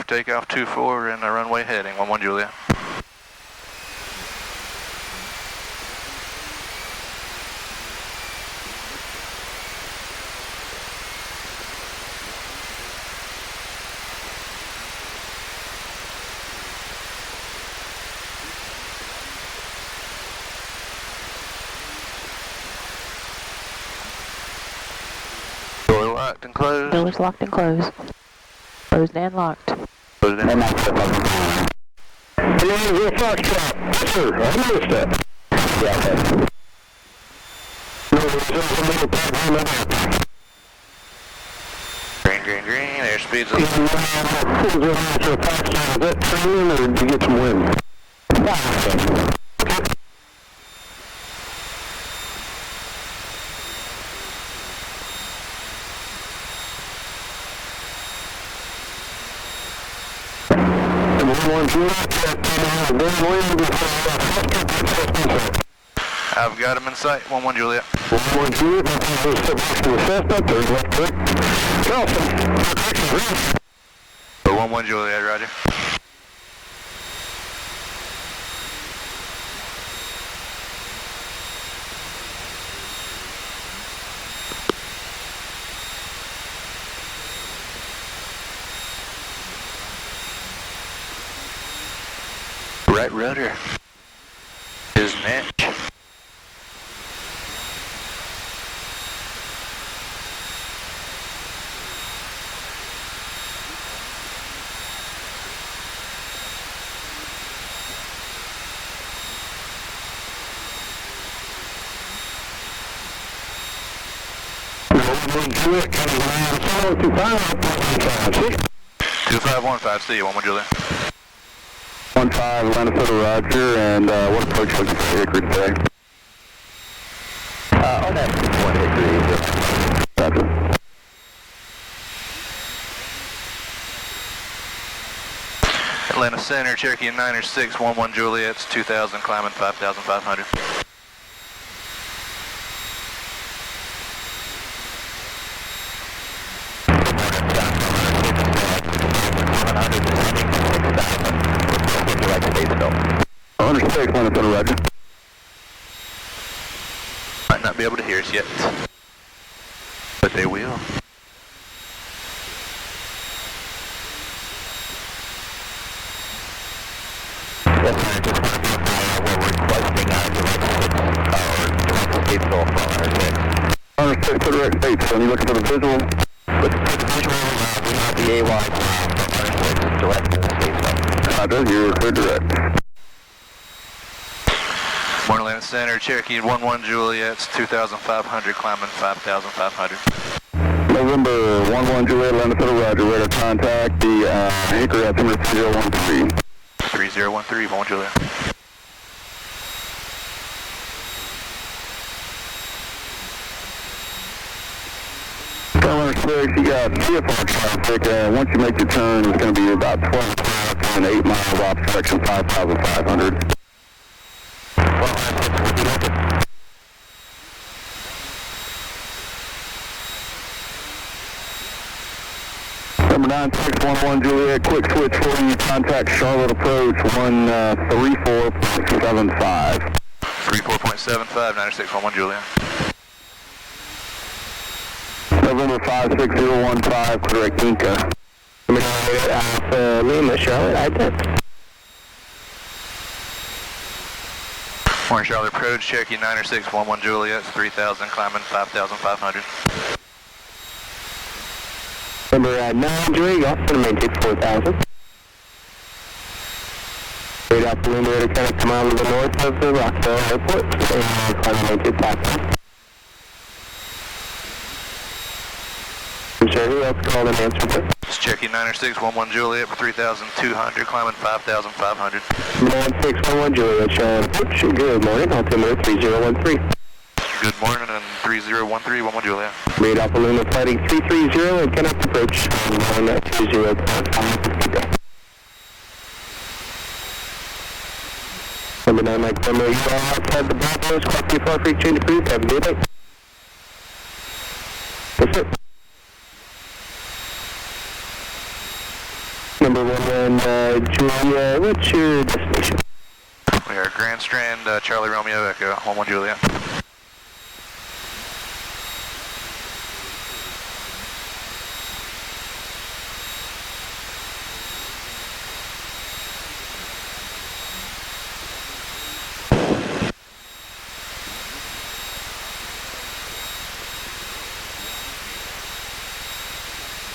for takeoff 24 and the runway heading 11 Juliet. Door locked and closed. Doors locked and closed. Closed and locked. Closed and locked. Hello, your Foxtrot. Yes, sir. I noticed that. Yeah, okay. No, there's a little platform up. Green, green, green. Airspeed's up. Is that training or did you get some wind? I've got him in sight, 11 Juliet. 11 Juliet, step back to the Cessna, third left click. Awesome. 11 Juliet, roger. Right rudder is match. Juliet, 2515, see you, 11 Juliet. 15, Atlanta Center, roger, and what approach looking for Hickory today? On that 1 Hickory, roger. Atlanta Center, Cherokee 906, 11 Juliet's 2000, climbing 5,500. Understood, Atlanta Center, roger. Might not be able to hear us yet, but they will. Yes, sir, just we're requesting direct stateful from Understood. Understood, direct stateful. You looking for the visual? Looking for the visual, we have the AY from Understood, direct stateful. Roger, you're clear direct. Atlanta Center, Cherokee 11 Juliet's 2,500, climbing 5,500. November 11 Juliet, Atlanta Center, roger. Radar contact the Hickory altimeter 3013. 3013, 11 Juliet. Number 6, you got VFR traffic. Once you make your turn, it's going to be about 12 o'clock and 8 miles off section 5,500. Number 9611 Juliet, quick switch for you. Contact Charlotte approach 134.75. 34.75, 9611 Juliet. November 56015, correct Inca. Alpha Lima, Charlotte, I-10. Morning Charlotte approach, Cherokee 906, 11 Juliet, 3,000, climbing 5,500. Number 9 Juliet, also maintain 4,000. Straight out the Lima, kind of come out to the north of the Rockville Airport, and climb and maintain 5,000. Sure, who else called and answered this? It's Cherokee 906, 11 Juliet for 3,200, climbing 5,500. 9611 Juliet, showing approach. Good morning, altimeter 3013. Good morning, and 3013, 11 Juliet. Read Alpha Lima, fighting 330, and connect approach. 920.5. Number 9, Mike Number, you are outside the Bravo, squawk too far for you, change of cruise, have a good day. Yes, sir. Number 1 and Julia, what's your destination? We are Grand Strand, Charlie Romeo Echo, 11 Juliet.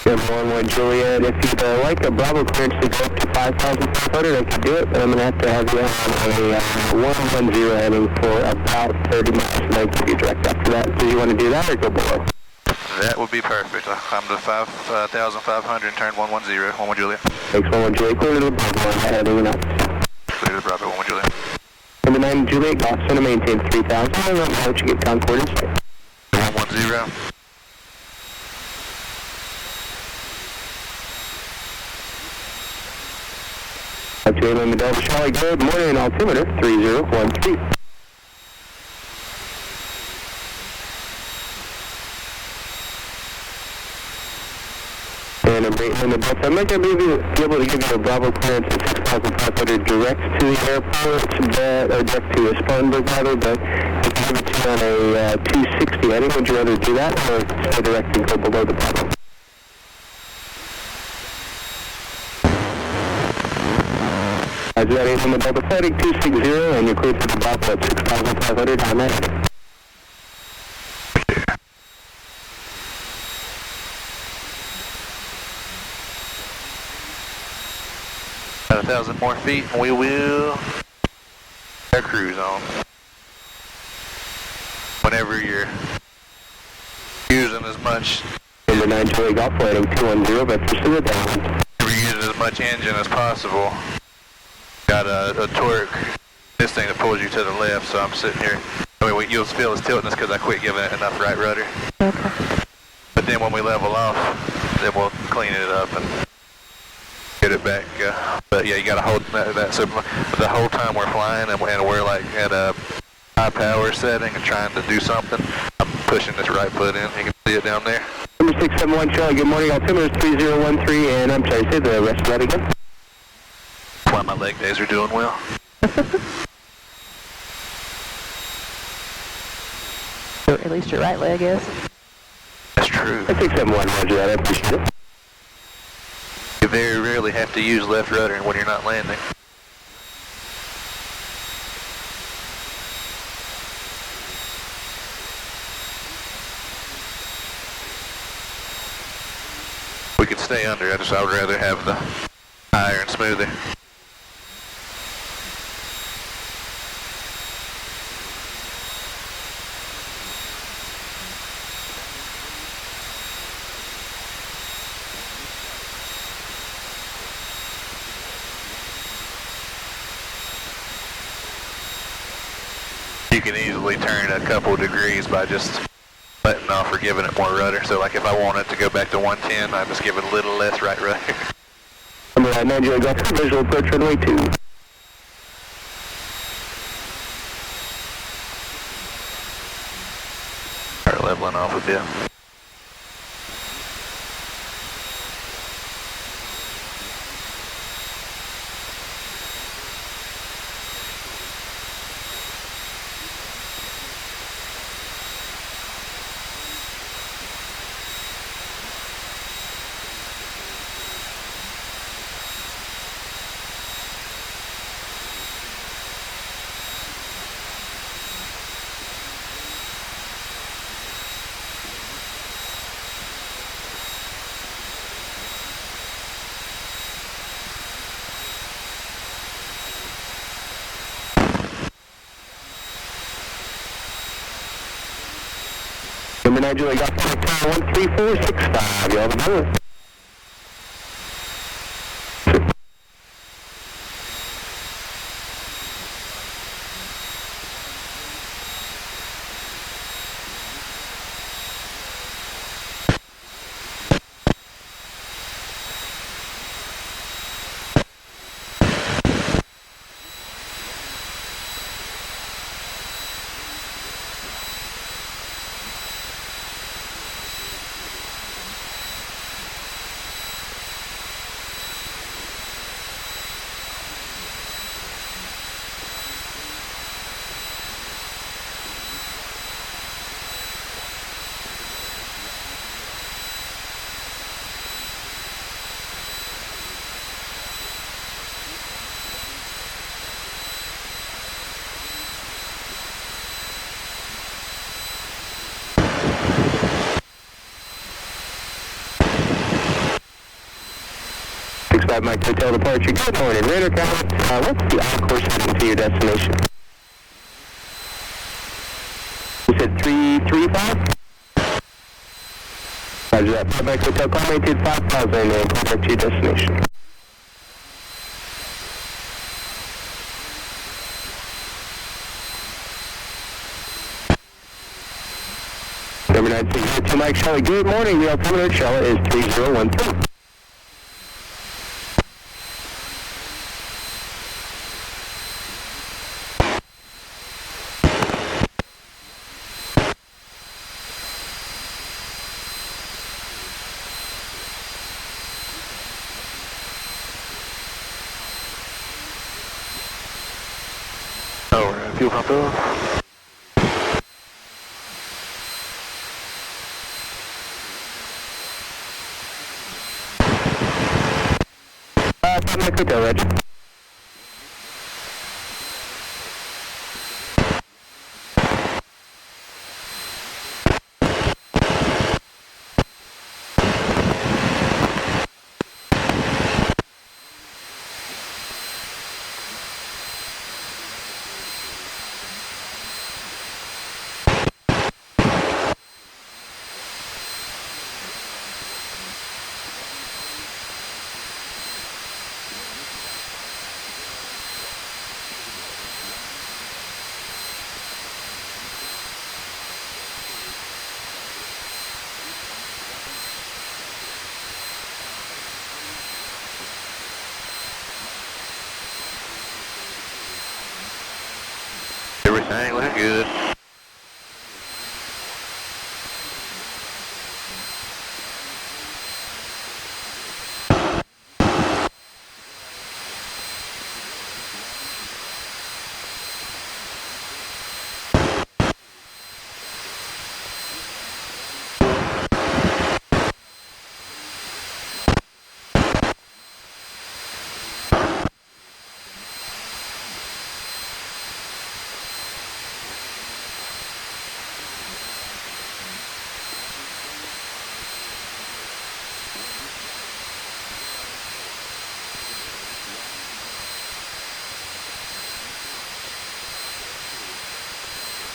Good morning, Juliet. If you'd like a Bravo clearance to go up to 5,500, I could do it, but I'm going to have you on a 110 heading for about 30 miles, and I give you direct after that. Do you want to do that or go below? That would be perfect. I'll climb to 5,500 and turn 110, 11 Juliet. Thanks, 11 Juliet. Clear to the Bravo, heading up. Clear to the Bravo, 11 Juliet. Number 9, Juliet, Golf Center, maintain 3,000. I don't know how you get Concord in sight. 110. Jalen Medell, Charlie, good morning, altimeter 3013. And I'm rating the Delta. I'm not going to be able to give you a Bravo clearance at 6,500 direct to the airport, or direct to Spartanburg, rather, but I can give it to you on a 260 heading. Would you rather do that or stay direct and go below the Bravo? As that is on the Delta Flight 260, and you're cleared for the Bravo at 6,500 on that heading. About 1,000 more feet, and we will air cruise on. Whenever you're using as much. Number 9, Charlie Golf, heading 210, but pursue it down. We're using as much engine as possible. Got a torque, this thing that pulls you to the left, so I'm sitting here. I mean, you'll feel it's tilting us because I quit giving it enough right rudder. Okay. But then when we level off, then we'll clean it up and get it back. But yeah, you got to hold that. So the whole time we're flying and we're like at a high power setting and trying to do something, I'm pushing this right foot in. You can see it down there. Number 671, Charlie, good morning, altimeter 3013, and I'm sorry, say the rest of that again. Why my leg days are doing well. Or at least your right leg is. That's true. 671, roger that, I appreciate it. You very rarely have to use left rudder when you're not landing. We could stay under, I would rather have the higher and smoother. You can easily turn a couple degrees by just letting off or giving it more rudder. So like if I want it to go back to 110, I just give it a little less right rudder. Number 9, Julie Golf, visual approach runway 2. Start leveling off a bit. Number 9, Julie Golf, 13465, y'all have a good one. 5 Mike Hotel departure. Good morning, radar count. What's the on-course heading to your destination? You said 335? Roger that. 5 Mike Hotel, call maintain 5000 and contact to your destination. Number 962 Mike Charlotte, good morning. The altimeter Charlotte is 3013. Over, fuel pump off. Mike Hotel, Roger. Everything looking good.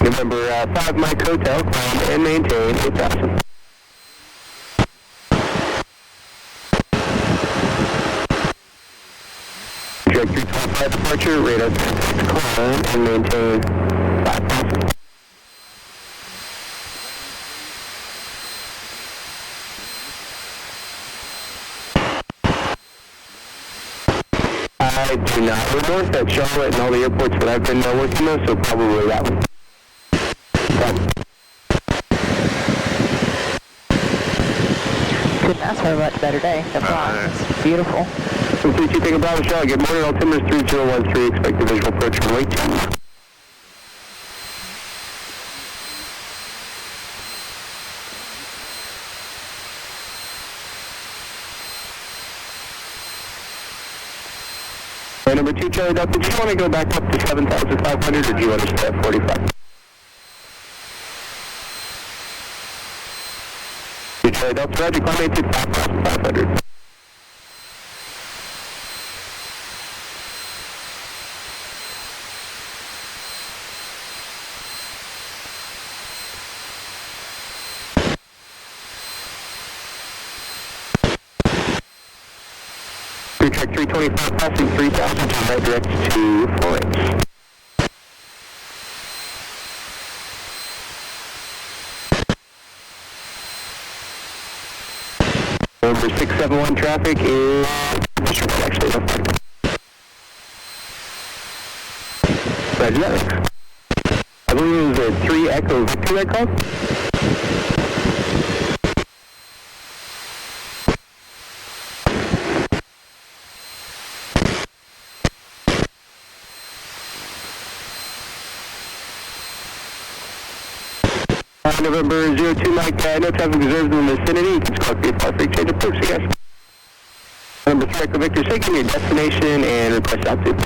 November 5 Mike Hotel, climb and maintain 8000. Direct 325 departure, radar 6, climb and maintain 5000. I do not report that Charlotte and all the airports that I've been working with, so probably that one. Couldn't ask for a much better day. That's It's beautiful. So 32 Bravo Charlotte, good morning, altimeter 3013, expect the visual approach from Lake 2. Number 2 Charlie Duck, did you want to go back up to 7,500 or do you want to stay at 45? Charlie Duck, Roger, climb maintain 5,500. Track 325 passing 3,000 to right direct to Florence. Number 671 traffic is actually no flight. Roger that. I believe it was a 3 Echo Victor that called. November 02 Mike, no traffic observed in the vicinity. You can score for your change of course, guys. Number 3 Echo Victor, taking your destination and request altitude.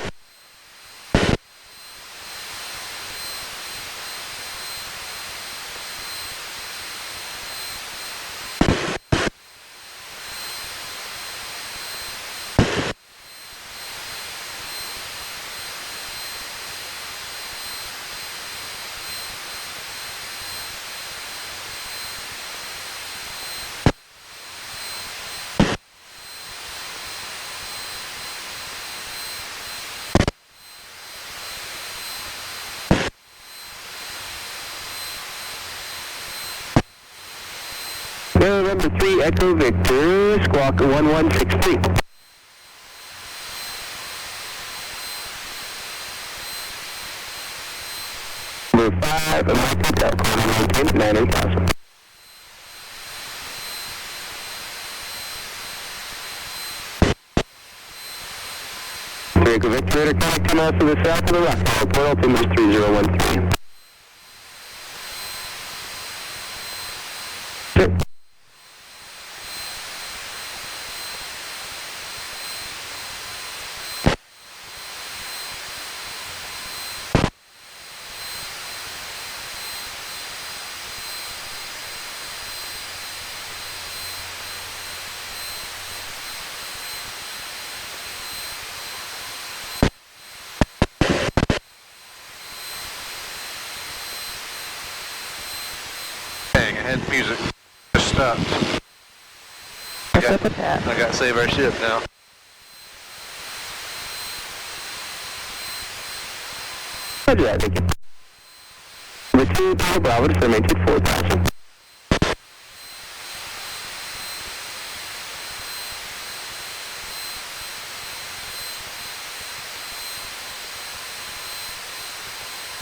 November 3, Echo Victor, squawk 1163. Number 5, Mike Hotel, calling 98,000. Cherokee Victor, radar connect 2 miles to the south of the rock. Report altimeter 3013. Sure. Dang, I had music. Just stopped. What's up with that? I got to save our ship now. Roger that, thank you. Number 2, Papa Bravo, to maintain 4,000.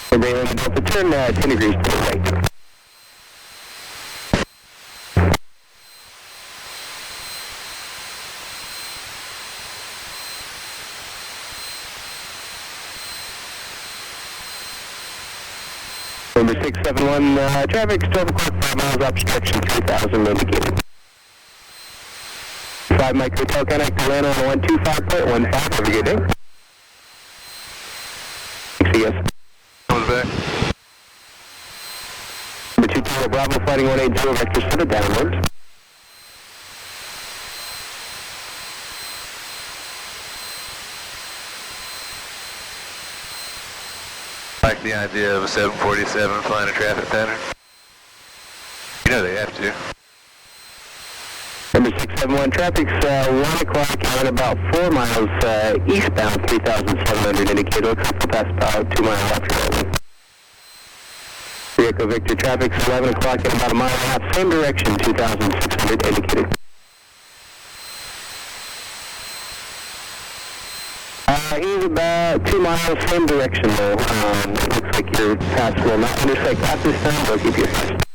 Surveillance Delta, turn 10 degrees to the right. Number 671, traffic, 12 o'clock, 5 miles, obstruction, 3,000, indicated. 5 Mike Hotel, connect to land on 125.15, have a good day. Thanks, yes. Comes back. Number 2 Tower Bravo, flighting 180, vector 7, downwards. I like the idea of a 747 flying a traffic pattern. You know they have to. Number 671, traffic's 1 o'clock and about 4 miles eastbound, 3,700 indicated. Looks like we'll pass about 2 miles after that. Echo Victor, traffic's 11 o'clock and about a mile and a half, same direction, 2,600 indicated. He's about 2 miles, same direction though. Looks like you're past, will not intersect at this time, but keep your eyes.